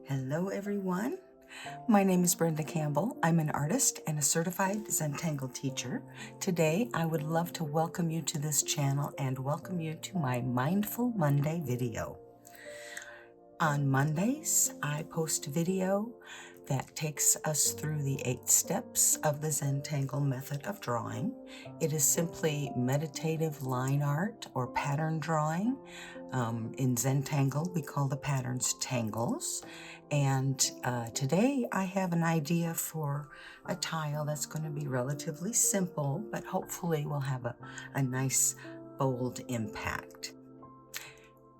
Hello everyone, my name is Brenda Campbell. I'm an artist and a certified Zentangle teacher. Today I would love to welcome you to this channel and welcome you to my Mindful Monday video. On Mondays, I post a video that takes us through the 8 steps of the Zentangle method of drawing. It is simply meditative line art or pattern drawing. In Zentangle, we call the patterns tangles. And today I have an idea for a tile that's going to be relatively simple, but hopefully will have a nice, bold impact.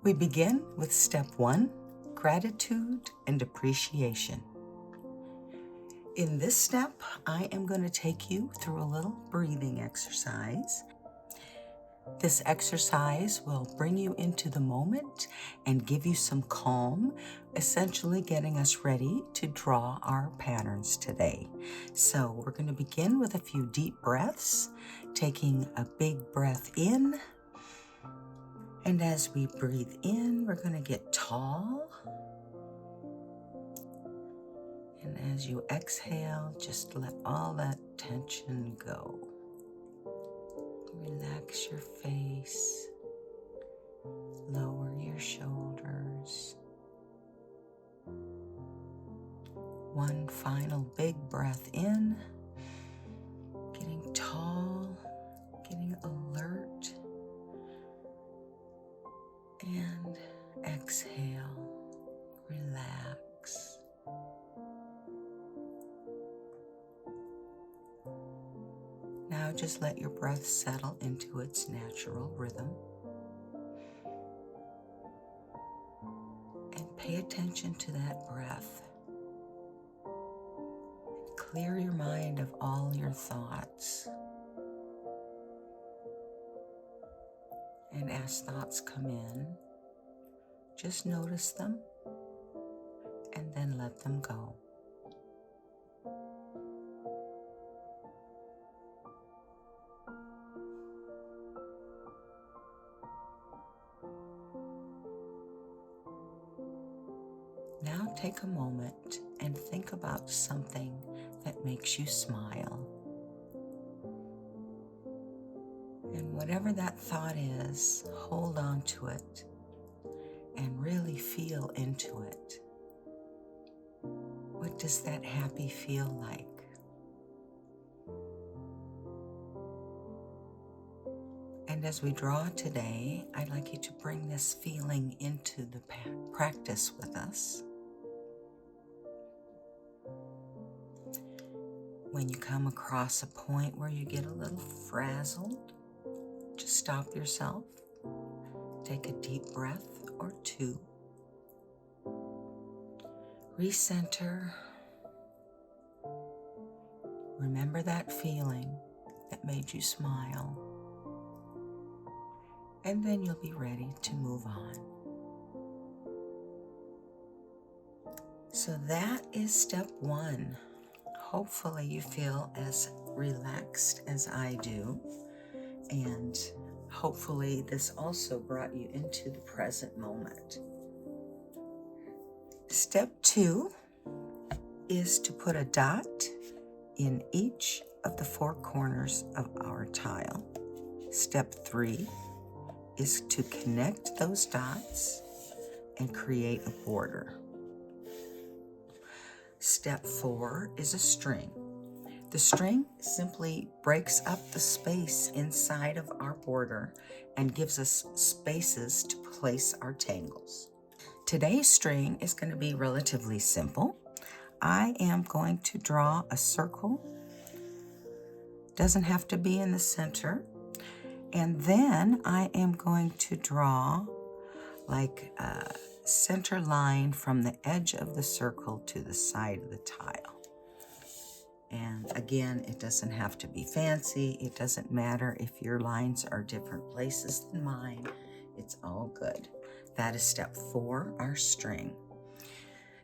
We begin with step 1, gratitude and appreciation. In this step, I am going to take you through a little breathing exercise. This exercise will bring you into the moment and give you some calm, essentially getting us ready to draw our patterns today. So we're going to begin with a few deep breaths, taking a big breath in. And as we breathe in, we're going to get tall. And as you exhale, just let all that tension go. Relax your face, lower your shoulders. One final big breath in, getting tall, getting alert, and exhale, relax. Now just let your breath settle into its natural rhythm. And pay attention to that breath. Clear your mind of all your thoughts. And as thoughts come in, just notice them and then let them go. Now take a moment and think about something that makes you smile. And whatever that thought is, hold on to it and really feel into it. What does that happy feel like? And as we draw today, I'd like you to bring this feeling into the practice with us. When you come across a point where you get a little frazzled, just stop yourself, take a deep breath or two, recenter, remember that feeling that made you smile, and then you'll be ready to move on. So that is step 1. Hopefully you feel as relaxed as I do, and hopefully this also brought you into the present moment. Step 2 is to put a dot in each of the 4 corners of our tile. Step 3 is to connect those dots and create a border. Step 4 is a string. The string simply breaks up the space inside of our border and gives us spaces to place our tangles. Today's string is going to be relatively simple. I am going to draw a circle. Doesn't have to be in the center. And then I am going to draw like a center line from the edge of the circle to the side of the tile. And again, it doesn't have to be fancy. It doesn't matter if your lines are different places than mine. It's all good. That is step 4, our string.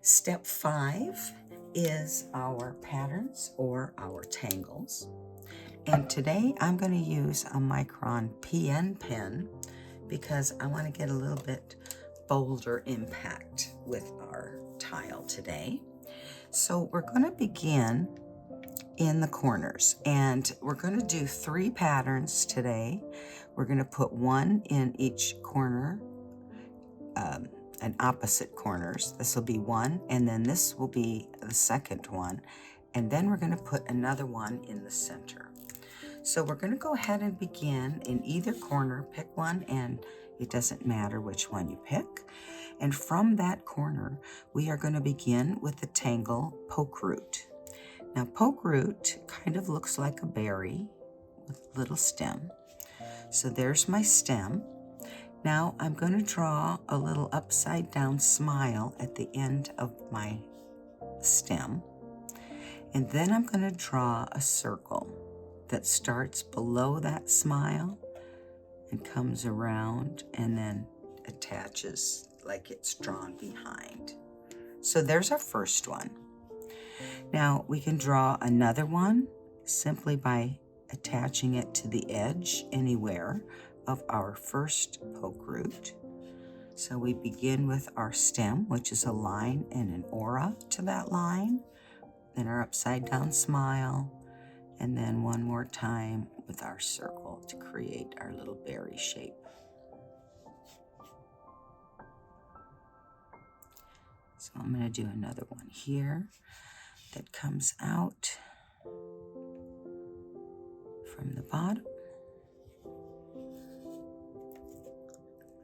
Step 5 is our patterns or our tangles. And today I'm going to use a Micron PN pen because I want to get a little bit bolder impact with our tile. tile today. So we're going to begin in the corners, and we're going to do 3 patterns today. We're going to put 1 in each corner, and opposite corners. This will be 1, and then this will be the second one, and then we're going to put another one in the center. So we're going to go ahead and begin in either corner. Pick one, and it doesn't matter which one you pick. And from that corner, we are going to begin with the tangle poke root. Now, poke root kind of looks like a berry with a little stem. So there's my stem. Now I'm going to draw a little upside down smile at the end of my stem. And then I'm going to draw a circle that starts below that smile and comes around and then attaches like it's drawn behind. So there's our first one. Now we can draw another one simply by attaching it to the edge anywhere of our first poke root. So we begin with our stem, which is a line and an aura to that line, then our upside down smile, and then one more time with our circle to create our little berry shape. So I'm going to do another one here that comes out from the bottom.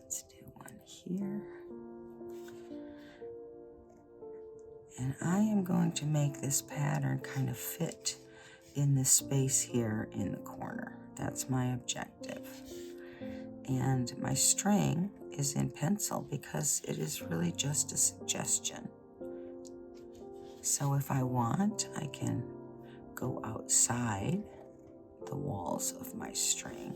Let's do one here. And I am going to make this pattern kind of fit in this space here in the corner. That's my objective. And my string is in pencil because it is really just a suggestion. So if I want, I can go outside the walls of my string.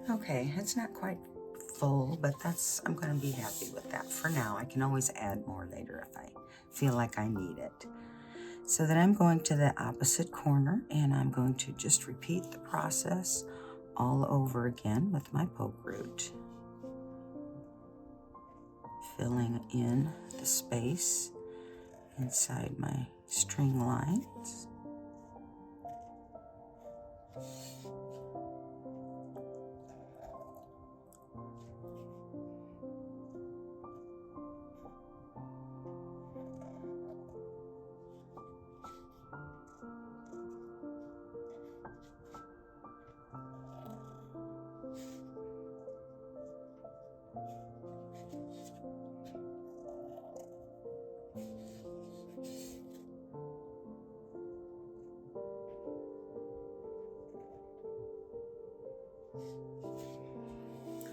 Okay, it's not quite full, but I'm going to be happy with that for now. I can always add more later if I feel like I need it. So then I'm going to the opposite corner, and I'm going to just repeat the process all over again with my poke root. Filling in the space inside my string lines.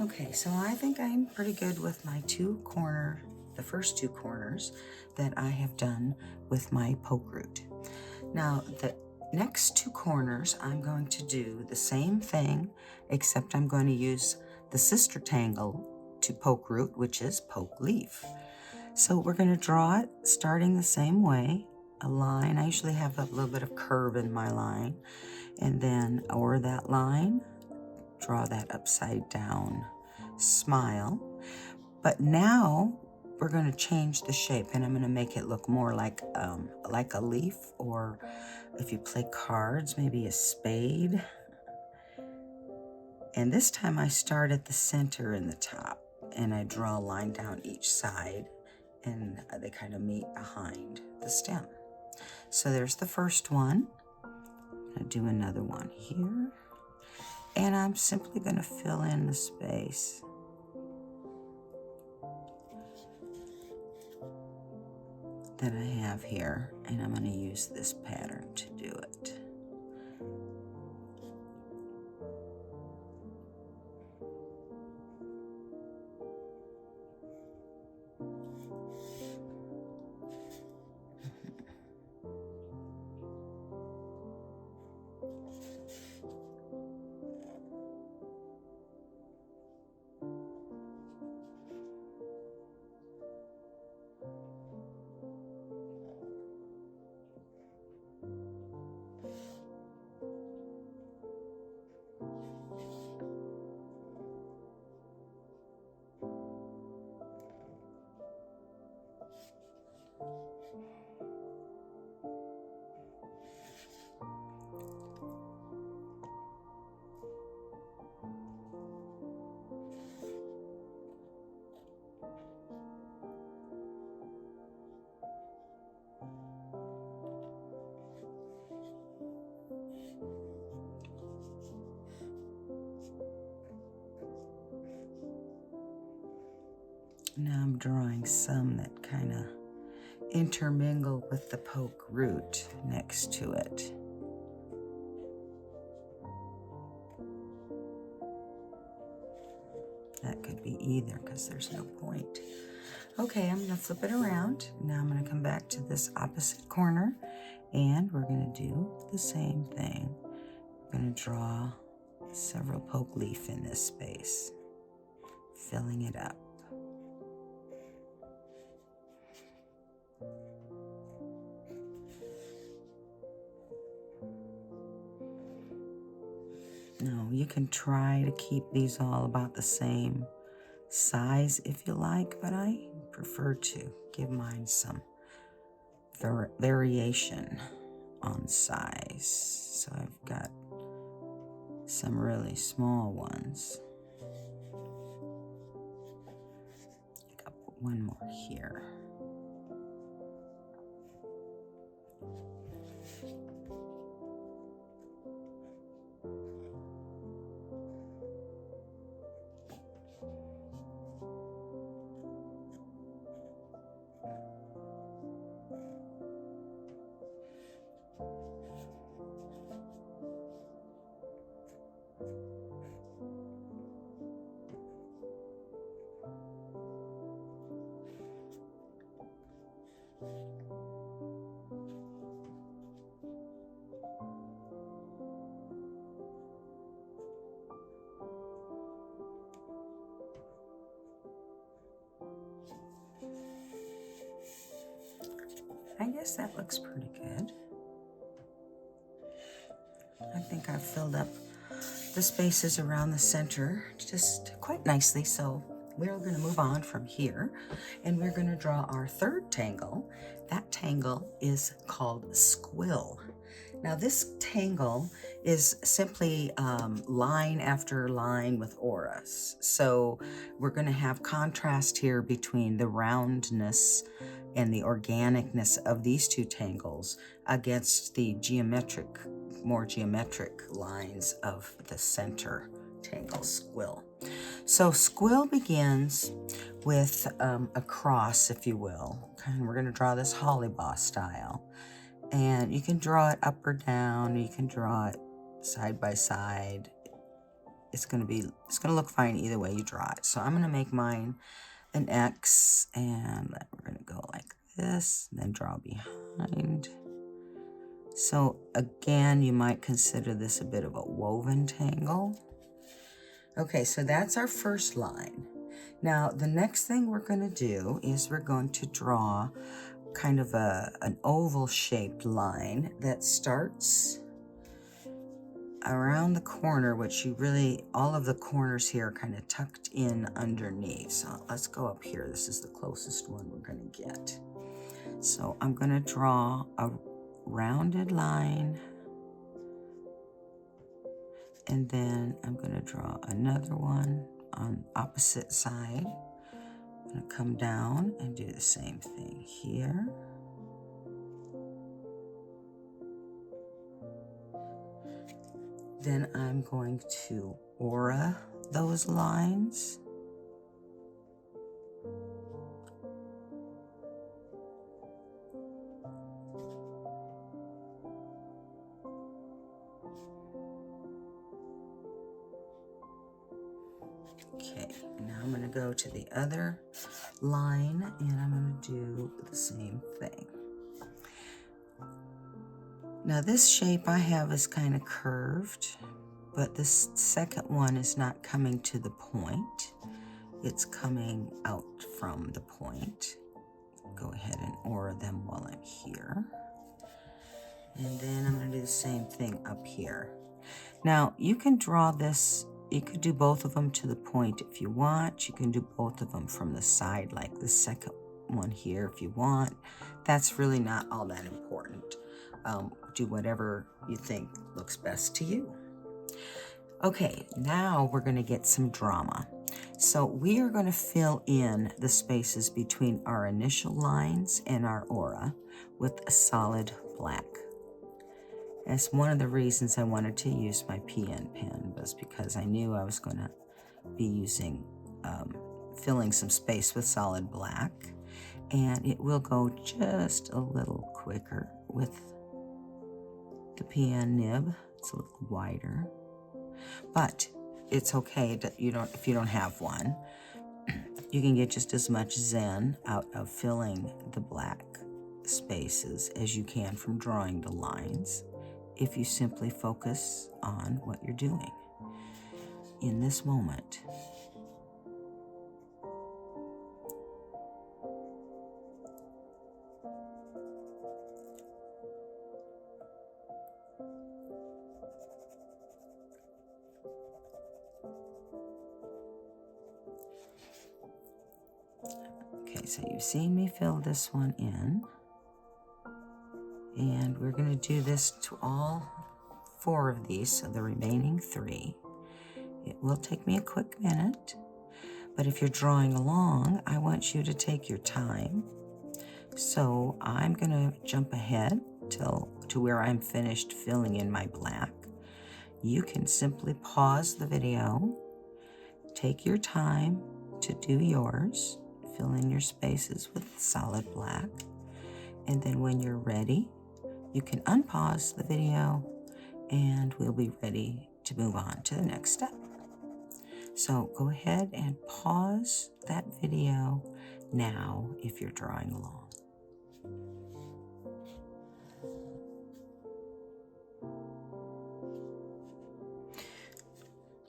Okay, so I think I'm pretty good with my the first 2 corners that I have done with my poke root. Now, the next 2 corners, I'm going to do the same thing, except I'm going to use the sister tangle to poke root, which is poke leaf. So we're going to draw it starting the same way, a line. I usually have a little bit of curve in my line, and then over that line, draw that upside down smile. But now we're going to change the shape, and I'm going to make it look more like a leaf, or if you play cards, maybe a spade. And this time I start at the center in the top, and I draw a line down each side, and they kind of meet behind the stem. So there's the first one. I'm going to do another one here. And I'm simply going to fill in the space. That I have here, and I'm going to use this pattern to do it. Now I'm drawing some that kind of intermingle with the poke root next to it. That could be either because there's no point. Okay, I'm gonna flip it around. Now I'm gonna come back to this opposite corner and we're gonna do the same thing. I'm gonna draw several poke leaf in this space, filling it up. Now you can try to keep these all about the same size if you like, but I prefer to give mine some variation on size. So I've got some really small ones. I'll put one more here. I guess that looks pretty good. I think I've filled up the spaces around the center just quite nicely, so we're going to move on from here and we're going to draw our third tangle. That tangle is called squill. Now this tangle is simply line after line with auras. So we're going to have contrast here between the roundness and the organicness of these two tangles against the more geometric lines of the center tangle squill. So squill begins with a cross, if you will. And we're going to draw this holly boss style. And you can draw it up or down. You can draw it side by side. It's going to look fine either way you draw it. So I'm going to make mine an X, and we're going to go like this, then draw behind. So again, you might consider this a bit of a woven tangle. Okay, so that's our first line. Now, the next thing we're going to do is we're going to draw kind of an oval-shaped line that starts around the corner, which all of the corners here are kind of tucked in underneath. So let's go up here. This is the closest one we're going to get. So I'm going to draw a rounded line, and then I'm going to draw another one on opposite side. I'm going to come down and do the same thing here. Then I'm going to aura those lines. Okay, now I'm going to go to the other line and I'm going to do the same thing. Now this shape I have is kind of curved, but this second one is not coming to the point. It's coming out from the point. Go ahead and aura them while I'm here. And then I'm going to do the same thing up here. Now you can draw this, you could do both of them to the point if you want. You can do both of them from the side like the second one here if you want. That's really not all that important. Do whatever you think looks best to you. Okay, now we're going to get some drama. So we are going to fill in the spaces between our initial lines and our aura with a solid black. That's one of the reasons I wanted to use my PN pen, was because I knew I was going to be using filling some space with solid black, and it will go just a little quicker with the PN nib. It's a little wider, but it's okay that if you don't have one. You can get just as much zen out of filling the black spaces as you can from drawing the lines if you simply focus on what you're doing in this moment. Okay, so you've seen me fill this one in, and we're going to do this to all 4 of these, so the remaining 3. It will take me a quick minute, but if you're drawing along, I want you to take your time. So I'm going to jump ahead to where I'm finished filling in my black. You can simply pause the video, take your time to do yours, fill in your spaces with solid black, and then when you're ready, you can unpause the video and we'll be ready to move on to the next step. So go ahead and pause that video now if you're drawing along.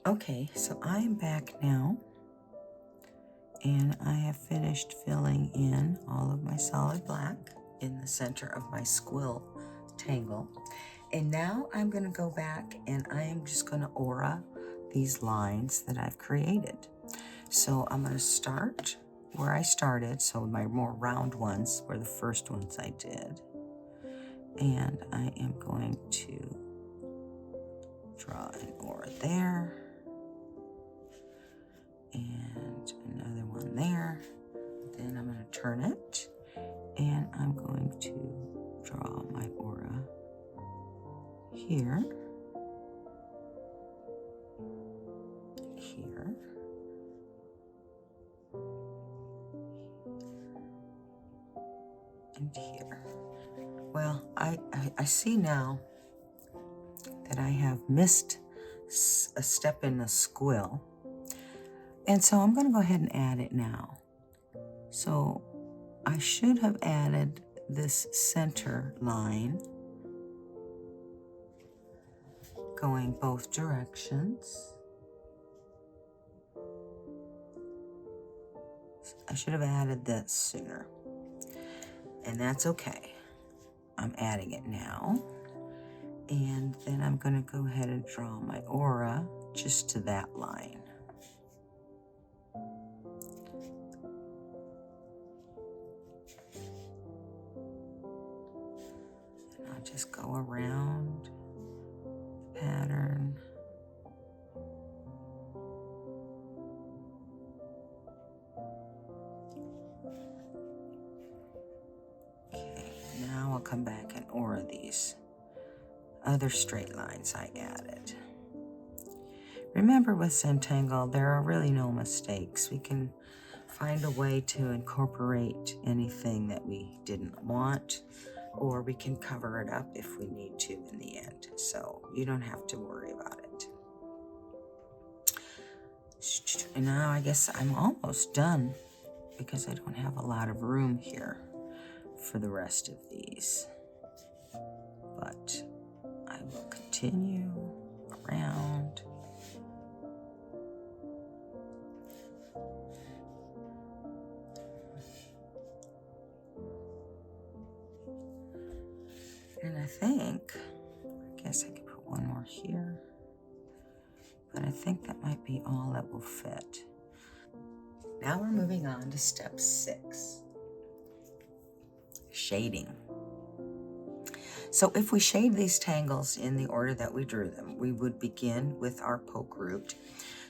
Okay, so I am back now, and I have finished filling in all of my solid black in the center of my squill tangle. And now I'm going to go back and I am just going to aura these lines that I've created. So I'm going to start where I started, so my more round ones were the first ones I did. And I am going to draw an aura there, and another one there. Then I'm going to turn it, and I'm going to draw my aura here, here, and here. Well, I see now that I have missed a step in the squill, and so I'm going to go ahead and add it now. So I should have added this center line going both directions. I should have added that sooner, and that's okay. I'm adding it now, and then I'm going to go ahead and draw my aura just to that line. And I'll just go around the pattern. Now I'll come back and aura these other straight lines I added. Remember, with Zentangle, there are really no mistakes. We can find a way to incorporate anything that we didn't want, or we can cover it up if we need to in the end. So you don't have to worry about it. And now I guess I'm almost done because I don't have a lot of room here for the rest of these, but I will continue around. And I guess I could put one more here, but I think that might be all that will fit. Now we're moving on to step 6. Shading. So if we shade these tangles in the order that we drew them, we would begin with our poke root.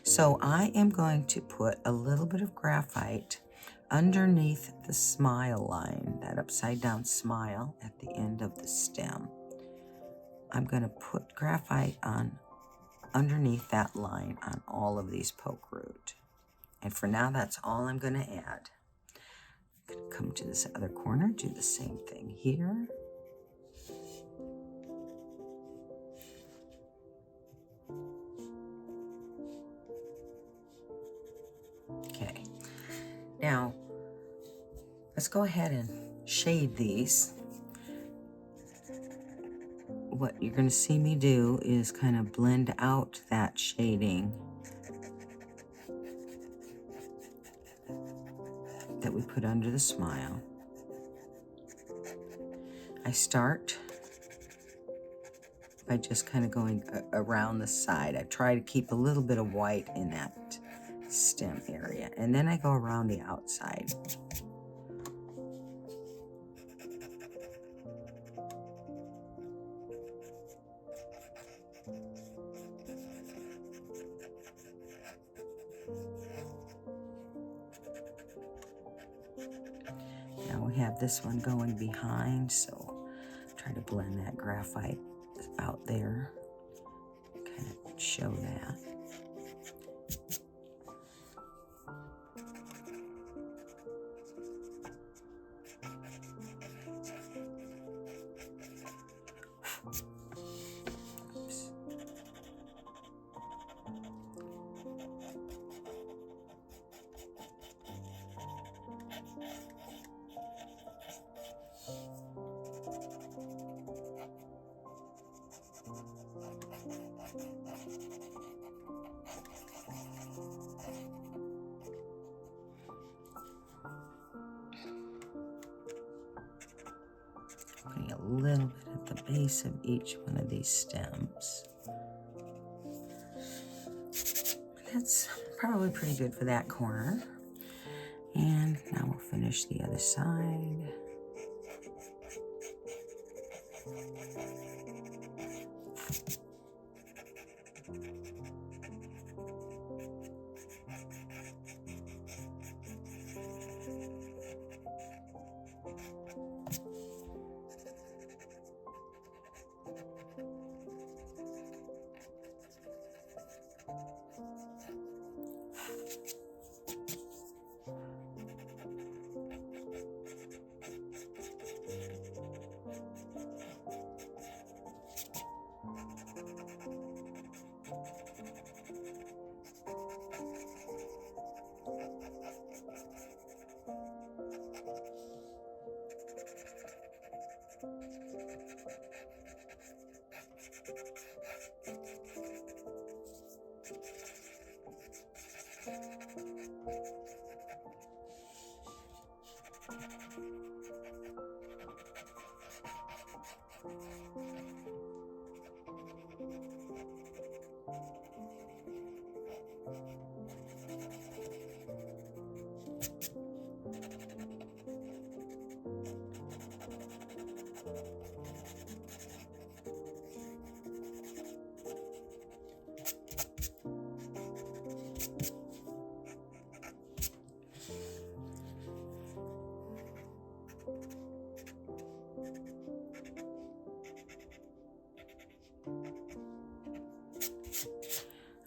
So I am going to put a little bit of graphite underneath the smile line, that upside down smile at the end of the stem. I'm going to put graphite on underneath that line on all of these poke root. And for now, that's all I'm going to add. I'm going to come to this other corner, do the same thing here. Okay, now let's go ahead and shade these. What you're going to see me do is kind of blend out that shading that we put under the smile. I start by just kind of going around the side. I try to keep a little bit of white in that stem area, and then I go around the outside. Now we have this one going behind, so try to blend that graphite out there, kind of show that. Oops. Putting a little bit at the base of each one of these stems. That's probably pretty good for that corner. And now we'll finish the other side.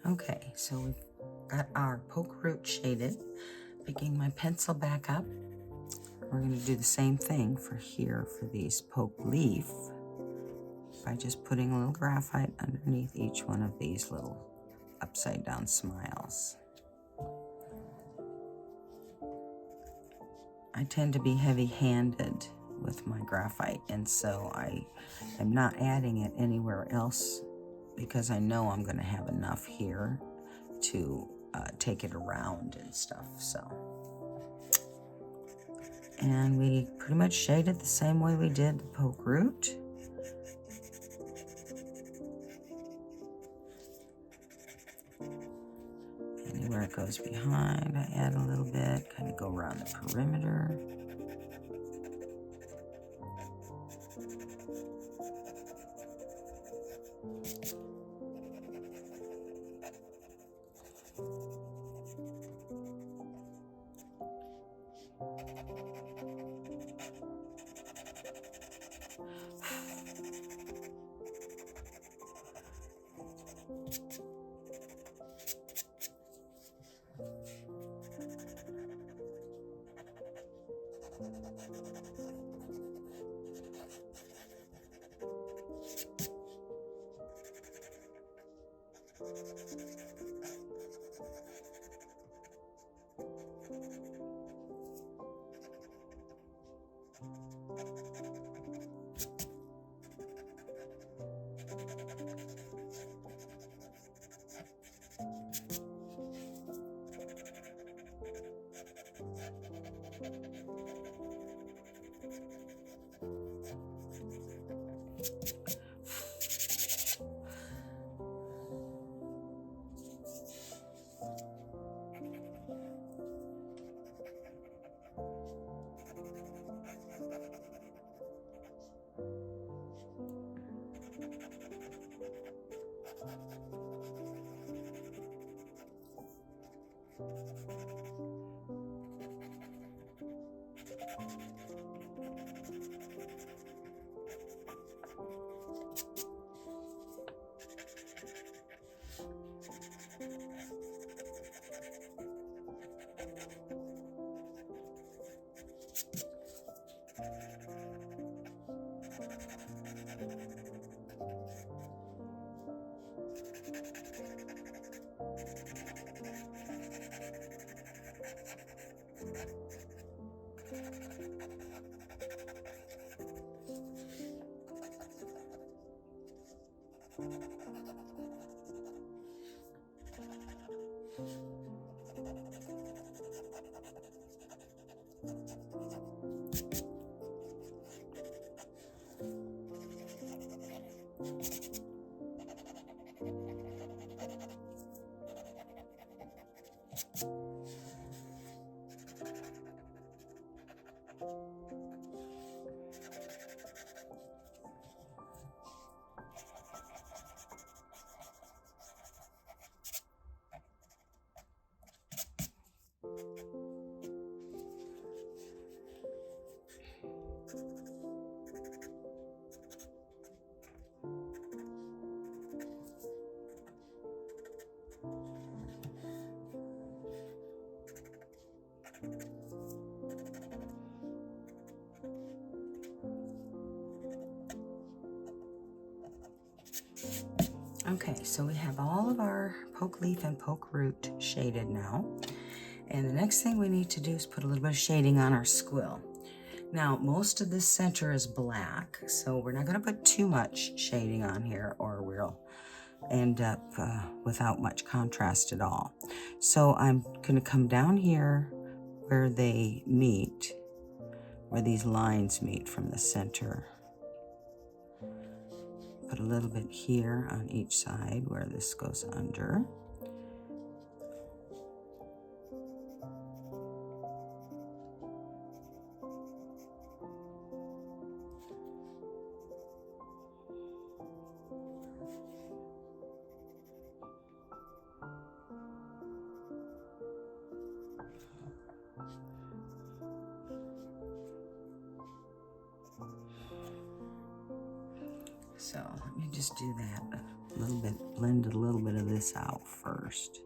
Okay, so we've got our poke root shaded. Picking my pencil back up, we're going to do the same thing for here for these poke leaf by just putting a little graphite underneath each one of these little upside down smiles. I tend to be heavy-handed with my graphite, and so I am not adding it anywhere else because I know I'm going to have enough here to take it around and stuff. So, and we pretty much shaded the same way we did the poke root. Anywhere it goes behind, I add a little bit, kind of go around the perimeter. Okay, so we have all of our poke leaf and poke root shaded now. And the next thing we need to do is put a little bit of shading on our squill. Now, most of this center is black, so we're not going to put too much shading on here or we'll end up without much contrast at all. So I'm going to come down here where they meet, where these lines meet from the center. Put a little bit here on each side where this goes under. So let me just do that a little bit, blend a little bit of this out first.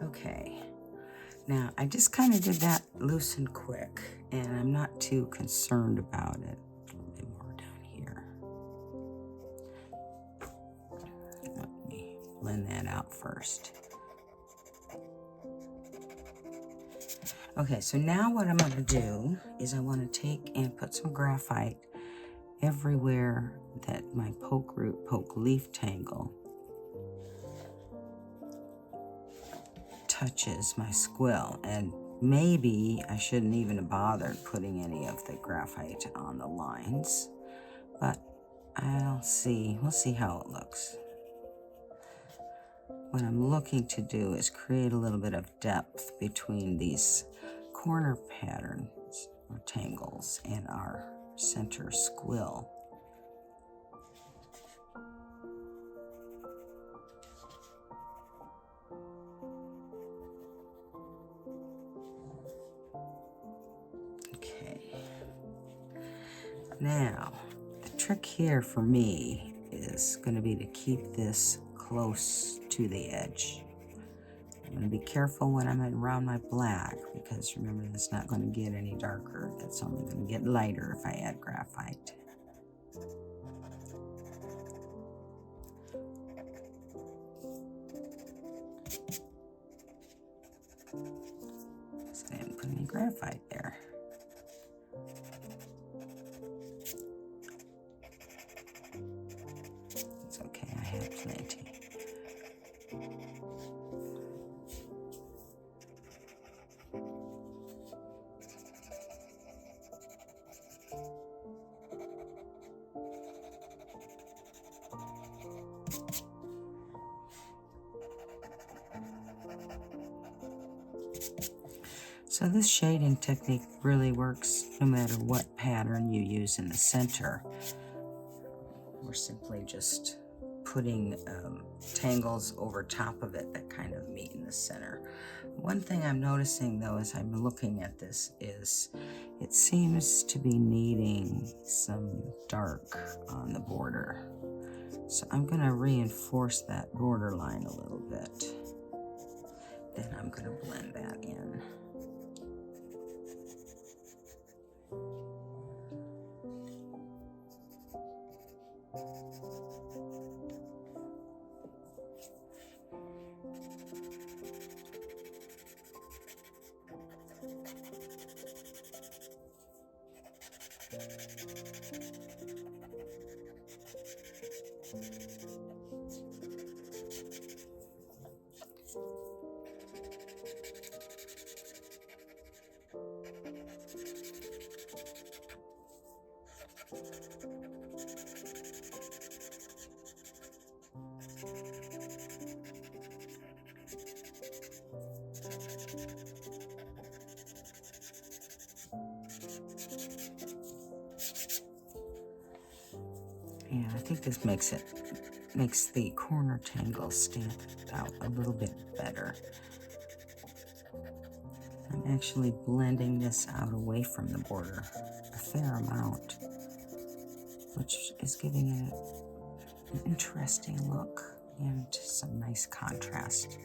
Okay, now I just kind of did that loose and quick, and I'm not too concerned about it. A little bit more down here. Let me blend that out first. Okay, so now what I'm going to do is I want to take and put some graphite everywhere that my poke root, poke leaf tangle touches my squill, and maybe I shouldn't even have bothered putting any of the graphite on the lines, but we'll see how it looks. What I'm looking to do is create a little bit of depth between these corner patterns or tangles and our center squill. Now, the trick here for me is going to be to keep this close to the edge. I'm going to be careful when I'm around my black, because remember, it's not going to get any darker. It's only going to get lighter if I add graphite. So I didn't put any graphite there. had plenty. So this shading technique really works no matter what pattern you use in the center. We're simply just putting tangles over top of it that kind of meet in the center. One thing I'm noticing though as I'm looking at this is it seems to be needing some dark on the border. So I'm going to reinforce that border line a little bit. Then I'm going to blend that in. Yeah, I think this makes the corner tangle stand out a little bit better. I'm actually blending this out away from the border a fair amount, which is giving it an interesting look and some nice contrast.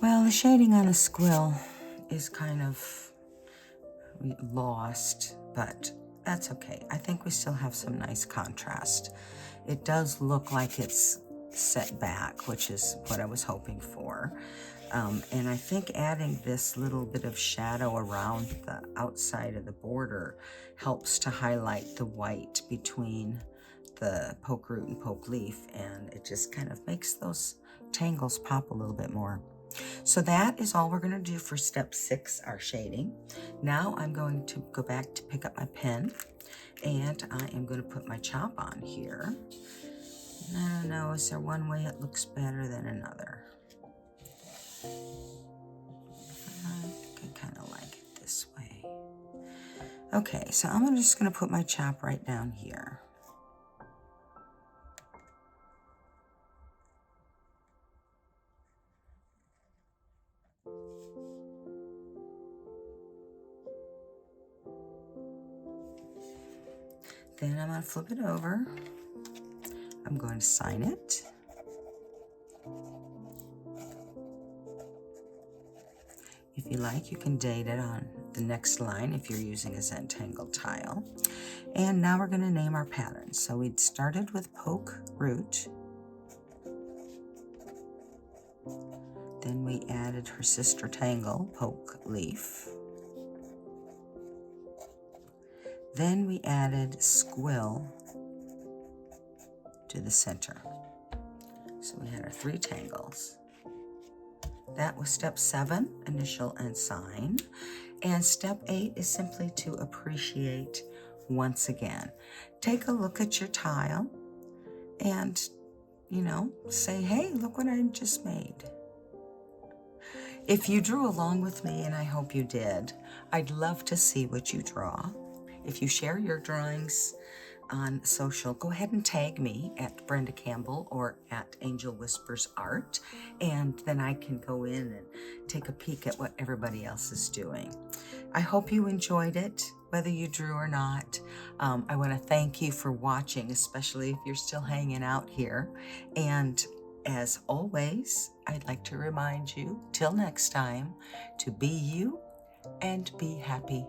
Well, the shading on the squill is kind of lost, but that's okay. I think we still have some nice contrast. It does look like it's set back, which is what I was hoping for. And I think adding this little bit of shadow around the outside of the border helps to highlight the white between the poke root and poke leaf, and it just kind of makes those tangles pop a little bit more. So that is all we're going to do for step 6, our shading. Now I'm going to go back to pick up my pen, and I am going to put my chop on here. And I don't know, is there one way it looks better than another? I think I kind of like it this way. Okay, so I'm just going to put my chop right down here. Then I'm going to flip it over. I'm going to sign it. If you like, you can date it on the next line if you're using a Zentangle tile. And now we're going to name our pattern. So we started with poke root. Then we added her sister tangle, poke leaf. Then we added squill to the center. So we had our 3 tangles. That was step 7, initial and sign. And step 8 is simply to appreciate once again. Take a look at your tile and, say, hey, look what I just made. If you drew along with me, and I hope you did, I'd love to see what you draw. If you share your drawings on social, go ahead and tag me at Brenda Campbell or at Angel Whispers Art, and then I can go in and take a peek at what everybody else is doing. I hope you enjoyed it, whether you drew or not. I want to thank you for watching, especially if you're still hanging out here. And as always, I'd like to remind you, till next time, to be you and be happy.